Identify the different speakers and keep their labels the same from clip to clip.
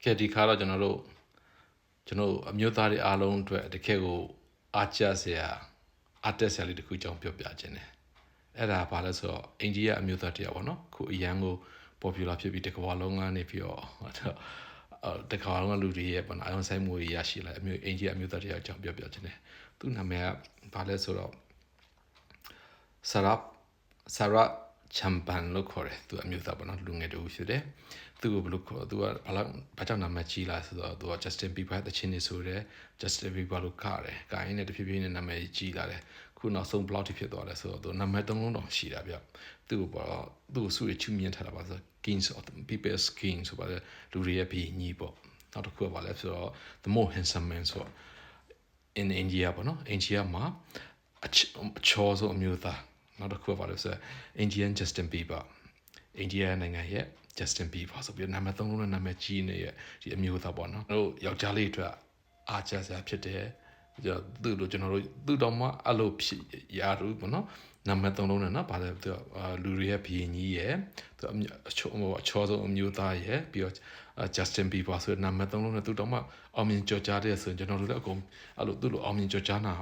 Speaker 1: ကဲဒီခါတော့ကျွန်တော်အမျိုးသားတွေအားလုံးအတွက်တကယ်ကိုအားကျစရာအတက်စရာလေးတစ်ခုကြောင်းပြောပြခြင်းတယ်အဲ့ဒါဘာလဲဆိုတော့အိန္ဒိယအမျိုးသားတရားပေါ့နော်ခုအရန်ကို popular ဖြစ်ပြီးတကဘာလုံးကနေပြီးတော့တကဘာလုံးကလူတွေရဲ့ပေါ့နော်အယုံဆိုင်မှုတွေရရှိလာအမျိုးအိန္ဒိယအမျိုးသားတရားကြောင်းပြောပြခြင်းတယ်သူ့နာမည်ကဘာလဲဆိုတော့ဆရာချမ်ပန်လို့ခေါ်တယ်သူအမျိုးသားပေါ့နော်လူငယ်တူဖြစ်တယ်သူကိုဘယ်လိုခေါ်သူကဘာကြောင့်နာမည်ကြီးလာဆိုတော့သူက Justin Bieber တချင်းနေဆိုတယ် Justin Bieber လို့ခါတယ်။ကိုင်းနဲ့တဖြည်းဖြည်းနဲ့နာမည်ကြီးလာတယ်။ခုနောက်ဆုံးဘလောက်ထိဖြစ်သွားလဲဆိုတော့သူနာမည်သုံးလုံးတောင်ရှိတာဗျ။သူ့ကိုစုရချူမြင်ထားတာပါဆို Kings of People's King ဆိုပါလေလူတွေရဲ့ဘီညီပေါ့။နောက်တစ်ခုကဘာလဲဆိုတော့ the more handsome man ဆိုတော့ in India ပေါ့နော် India မှာအချောဆုံးအမျိုးသားနောက်တစ်ခုကဘာလဲဆိုတော့ Indian Justin Bieber India နိုင်ငံရဲ့ Justin Bieber ဆိုပြီးနာမည်သုံးလုံးနဲ့နာမည်ကြီးနေရဲ့ဒီအမျိုးသားပေါ့နော်တို့ယောက်ျားလေးအတွက်အားကျစရာဖြစ်တယ်သူ့လိုကျွန်တော်တို့သူ့တော်မှအဲ့လိုဖြစ်ရလို့ပေါ့နော်နာမည်သုံးလုံးနဲ့နော်ဗါလဲသူလူတွေရဲ့ဘီရင်ကြီးရဲ့သူအချောဆုံးအမျိုးသားရဲ့ပြီးတော့ Justin Bieber ဆိုတဲ့နာမည်သုံးလုံးနဲ့သူ့တော်မှအောင်မြင်ကြော်ကြားတဲ့ဆိုရင်ကျွန်တော်တို့လည်းအကုန်အဲ့လိုသူ့လိုအောင်မြင်ကြော်ကြားမှာ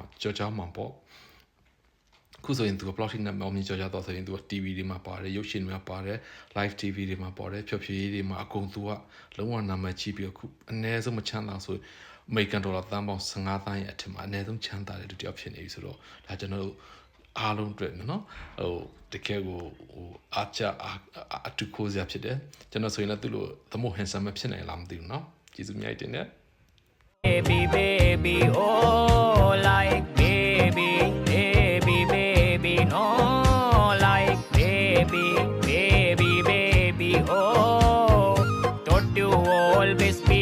Speaker 1: ပေါ့ခုဆိုရင်သူက plotting နဲ့အောင်မြင်ကြော်ကြားတော့ဆိုရင်သူက TV တွေမှာပါတယ်ရုပ်ရှင်တွေမှာပါတယ် live TV တွေမှာပါတယ်ဖြောဖြေရေးတွေမှာအကုန်သူကလုံးဝနာမည်ကြီးပြီးခုအနည်းဆုံးမချမ်းသာဆိုအမေရိကန်ဒေါ်လာသန်းပေါင်း15သန်းရဲ့အထက်မှာအနည်းဆုံးချမ်းသာတဲ့လူတစ်ယောက်ဖြစ်နေပြီဆိုတော့ဒါကျွန်တော်တို့အားလုံးတွေ့နော်တကယ်ကိုအားချအတူကိုစရာဖြစ်တယ်ကျွန်တော်ဆိုရင်လည်းသူ့လို the more handsome ဖြစ်နိုင်လားမသိဘူးနော်ကျေးဇူးများတင်တယ်
Speaker 2: baby oh like baby no like baby oh don't you always be